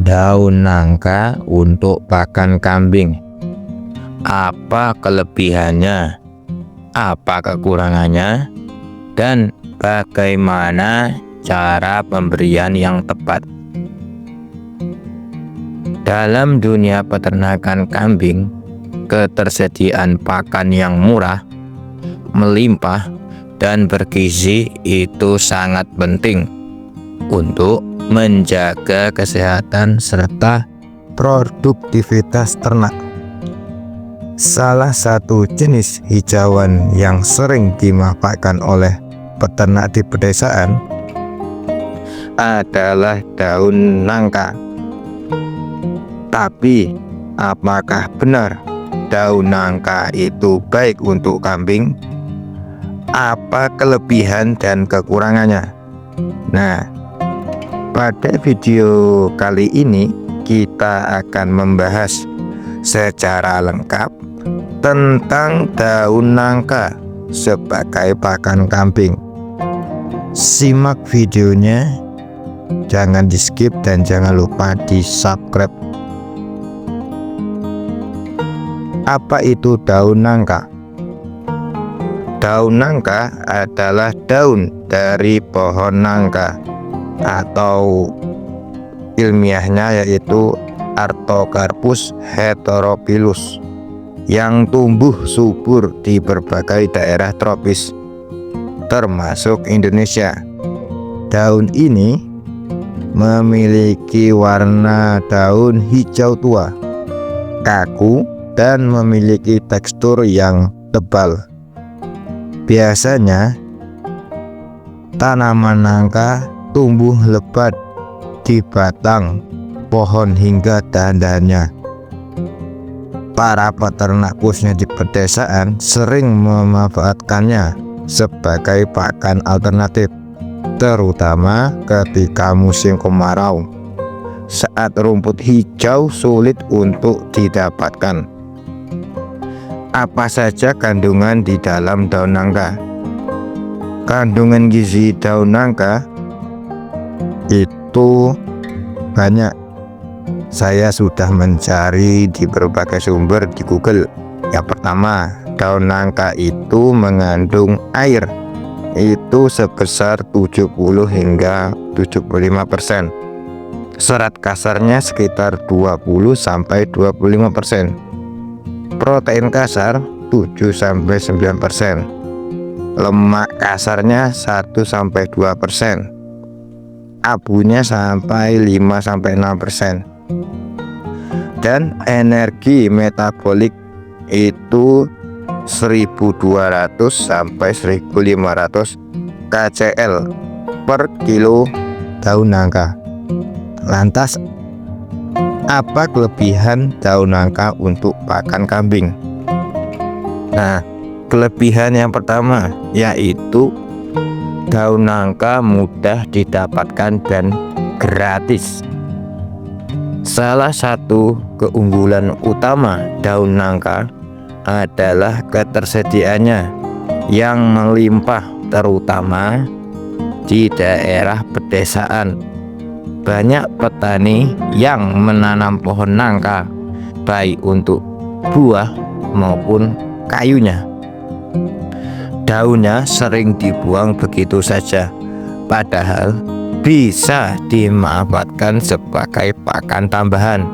Daun nangka untuk pakan kambing. Apa kelebihannya? Apa kekurangannya? Dan bagaimana cara pemberian yang tepat? Dalam dunia peternakan kambing, ketersediaan pakan yang murah, melimpah, dan bergizi itu sangat penting untuk menjaga kesehatan serta produktivitas ternak. Salah satu jenis hijauan yang sering dimanfaatkan oleh peternak di pedesaan adalah daun nangka. Tapi, apakah benar daun nangka itu baik untuk kambing? Apa kelebihan dan kekurangannya? Nah, pada video kali ini kita akan membahas secara lengkap tentang daun nangka sebagai pakan kambing. Simak videonya, jangan di skip dan jangan lupa di subscribe. Apa itu daun nangka? Daun nangka adalah daun dari pohon nangka atau ilmiahnya yaitu Artocarpus heterophyllus yang tumbuh subur di berbagai daerah tropis termasuk Indonesia. Daun ini memiliki warna daun hijau tua, kaku, dan memiliki tekstur yang tebal. Biasanya tanaman nangka tumbuh lebat di batang pohon hingga dahan-dahannya. Para peternak khususnya di pedesaan sering memanfaatkannya sebagai pakan alternatif, terutama ketika musim kemarau saat rumput hijau sulit untuk didapatkan. Apa saja kandungan di dalam daun nangka? Kandungan gizi daun nangka itu banyak. Saya sudah mencari di berbagai sumber di Google. Yang pertama, daun nangka itu mengandung air itu sebesar 70 hingga 75%. Serat kasarnya sekitar 20-25%. Protein kasar 7-9%. Lemak kasarnya 1-2%. Abunya sampai 5-6%. Dan energi metabolik itu 1200-1500 kcal per kilo daun nangka. Lantas, apa kelebihan daun nangka untuk pakan kambing? Nah, kelebihan yang pertama yaitu daun nangka mudah didapatkan dan gratis. Salah satu keunggulan utama daun nangka adalah ketersediaannya yang melimpah, terutama di daerah pedesaan. Banyak petani yang menanam pohon nangka baik untuk buah maupun kayunya. Daunnya sering dibuang begitu saja, padahal bisa dimanfaatkan sebagai pakan tambahan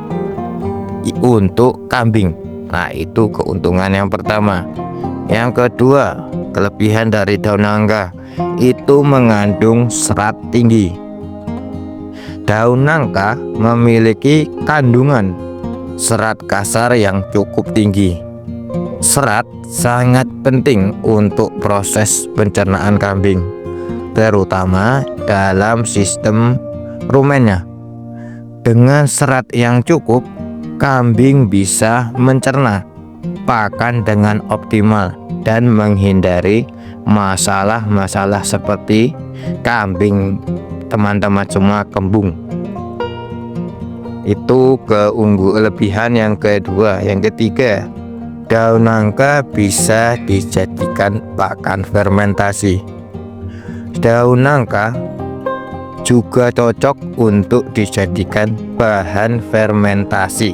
untuk kambing. Nah, itu keuntungan yang pertama. Yang kedua, kelebihan dari daun nangka itu mengandung serat tinggi. Daun nangka memiliki kandungan serat kasar yang cukup tinggi. Serat sangat penting untuk proses pencernaan kambing, terutama dalam sistem rumennya. Dengan serat yang cukup, kambing bisa mencerna pakan dengan optimal dan menghindari masalah-masalah seperti kambing teman-teman semua kembung. Itu kelebihan yang kedua. Yang ketiga, daun nangka bisa dijadikan pakan fermentasi. Daun nangka juga cocok untuk dijadikan bahan fermentasi.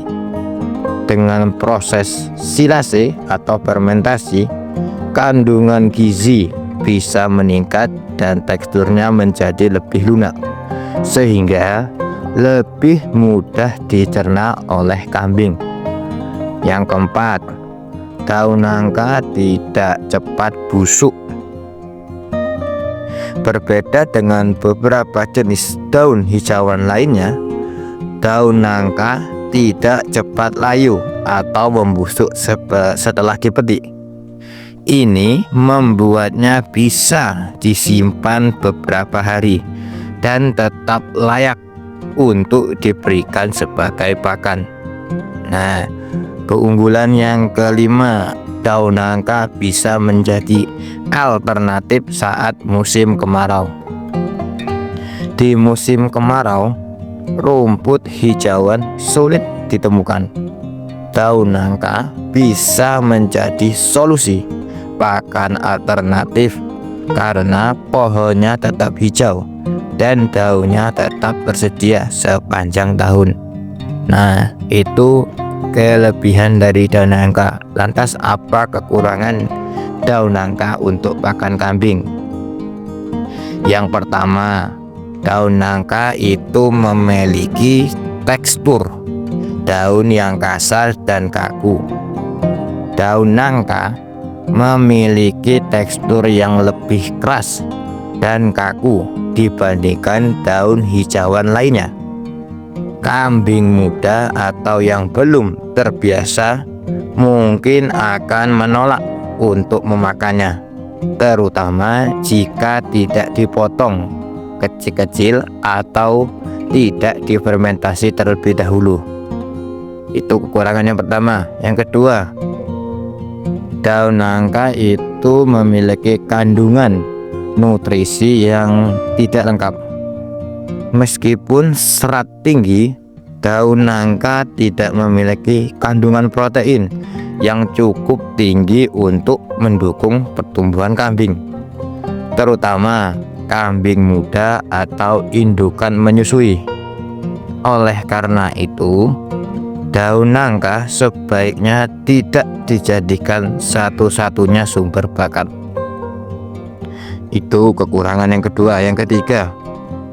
Dengan proses silase atau fermentasi, kandungan gizi bisa meningkat dan teksturnya menjadi lebih lunak, sehingga lebih mudah dicerna oleh kambing. Yang keempat, daun nangka tidak cepat busuk. Berbeda dengan beberapa jenis daun hijauan lainnya, daun nangka tidak cepat layu atau membusuk setelah dipetik. Ini membuatnya bisa disimpan beberapa hari dan tetap layak untuk diberikan sebagai pakan. Nah, keunggulan yang kelima, daun nangka bisa menjadi alternatif saat musim kemarau. Di musim kemarau, rumput hijauan sulit ditemukan. Daun nangka bisa menjadi solusi pakan alternatif karena pohonnya tetap hijau dan daunnya tetap tersedia sepanjang tahun. Nah, itu kelebihan dari daun nangka. Lantas apa kekurangan daun nangka untuk pakan kambing? Yang pertama, daun nangka itu memiliki tekstur daun yang kasar dan kaku. Daun nangka memiliki tekstur yang lebih keras dan kaku dibandingkan daun hijauan lainnya. Kambing muda atau yang belum terbiasa mungkin akan menolak untuk memakannya, terutama jika tidak dipotong kecil-kecil atau tidak difermentasi terlebih dahulu. Itu kekurangan yang pertama. Yang kedua, daun nangka itu memiliki kandungan nutrisi yang tidak lengkap. Meskipun serat tinggi, daun nangka tidak memiliki kandungan protein yang cukup tinggi untuk mendukung pertumbuhan kambing, terutama kambing muda atau indukan menyusui. Oleh karena itu, daun nangka sebaiknya tidak dijadikan satu-satunya sumber bakat. Itu kekurangan yang kedua. Yang ketiga,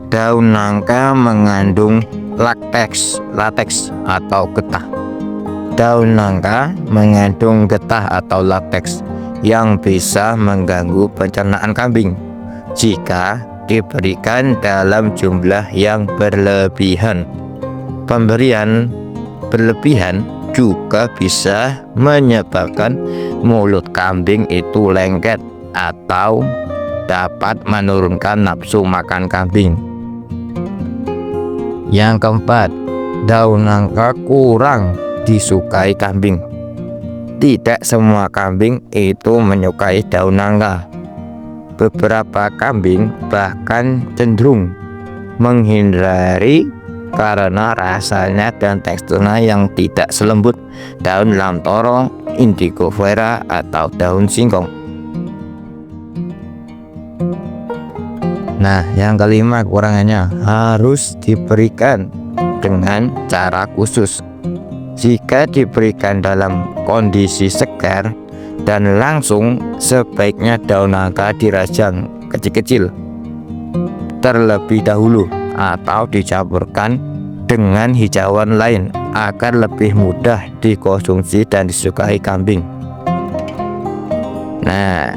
daun nangka mengandung latex atau getah. Daun nangka mengandung getah atau latex yang bisa mengganggu pencernaan kambing jika diberikan dalam jumlah yang berlebihan. Pemberian berlebihan juga bisa menyebabkan mulut kambing itu lengket atau dapat menurunkan nafsu makan kambing. Yang keempat, daun nangka kurang disukai kambing. Tidak semua kambing itu menyukai daun nangka. Beberapa kambing bahkan cenderung menghindari karena rasanya dan teksturnya yang tidak selembut daun lamtoro, indigo vera, atau daun singkong. Nah, yang kelima kekurangannya, harus diberikan dengan cara khusus. Jika diberikan dalam kondisi segar dan langsung, sebaiknya daun nangka dirajang kecil-kecil terlebih dahulu atau dicampurkan dengan hijauan lain agar lebih mudah dikonsumsi dan disukai kambing. Nah,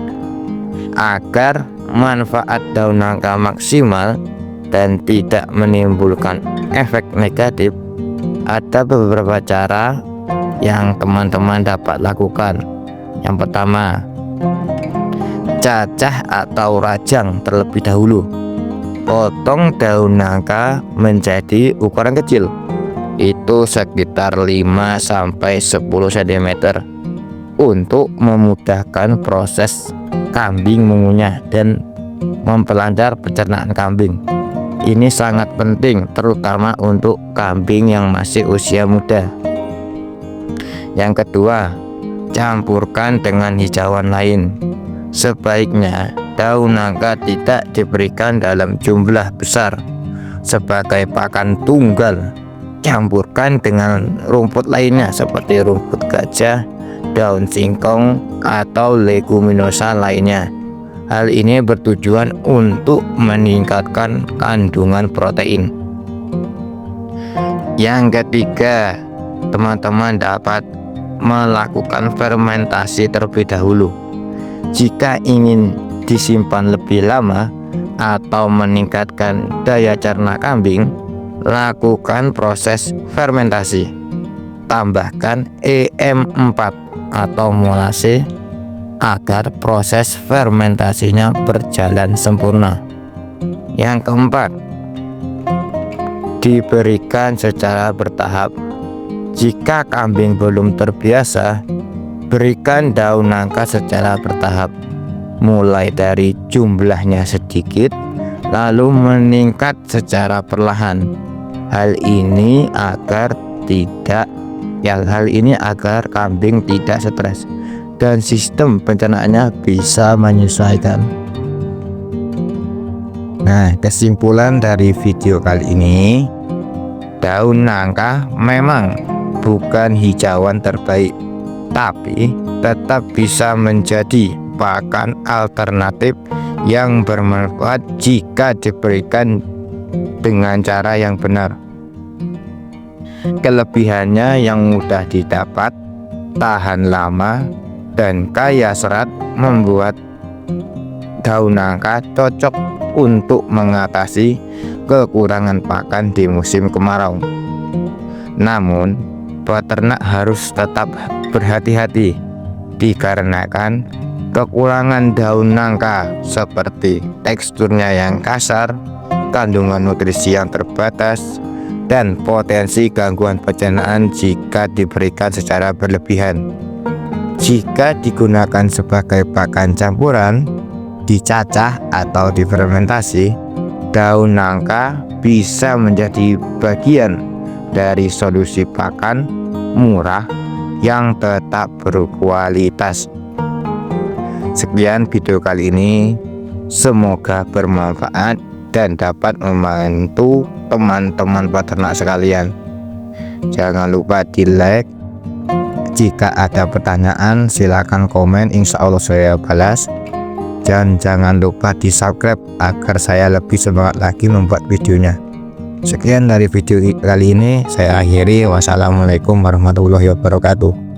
agar manfaat daun nangka maksimal dan tidak menimbulkan efek negatif, ada beberapa cara yang teman-teman dapat lakukan. Yang pertama, cacah atau rajang terlebih dahulu. Potong daun nangka menjadi ukuran kecil, itu sekitar 5-10 cm, untuk memudahkan proses kambing mengunyah dan memperlancar pencernaan kambing. Ini sangat penting terutama untuk kambing yang masih usia muda. Yang kedua, campurkan dengan hijauan lain. Sebaiknya daun nangka tidak diberikan dalam jumlah besar sebagai pakan tunggal. Campurkan dengan rumput lainnya seperti rumput gajah, daun singkong, atau leguminosa lainnya. Hal ini bertujuan untuk meningkatkan kandungan protein. Yang ketiga, teman-teman dapat melakukan fermentasi terlebih dahulu. Jika ingin disimpan lebih lama atau meningkatkan daya cerna kambing, lakukan proses fermentasi. Tambahkan EM4 atau molase agar proses fermentasinya berjalan sempurna. Yang keempat, diberikan secara bertahap. Jika kambing belum terbiasa, berikan daun nangka secara bertahap, mulai dari jumlahnya sedikit lalu meningkat secara perlahan. Hal ini agar kambing tidak stres dan sistem pencernaannya bisa menyesuaikan. Nah, kesimpulan dari video kali ini, daun nangka memang bukan hijauan terbaik, tapi tetap bisa menjadi pakan alternatif yang bermanfaat jika diberikan dengan cara yang benar. Kelebihannya yang mudah didapat, tahan lama, dan kaya serat membuat daun nangka cocok untuk mengatasi kekurangan pakan di musim kemarau. Namun, peternak harus tetap berhati-hati dikarenakan kekurangan daun nangka seperti teksturnya yang kasar, kandungan nutrisi yang terbatas, dan potensi gangguan pencernaan jika diberikan secara berlebihan. Jika digunakan sebagai pakan campuran, dicacah atau difermentasi, daun nangka bisa menjadi bagian dari solusi pakan murah yang tetap berkualitas. Sekian video kali ini, semoga bermanfaat dan dapat membantu teman-teman peternak sekalian. Jangan lupa di like. Jika ada pertanyaan silakan komen, insya Allah saya balas. Dan jangan lupa di subscribe agar saya lebih semangat lagi membuat videonya. Sekian dari video kali ini, saya akhiri. Wassalamualaikum warahmatullahi wabarakatuh.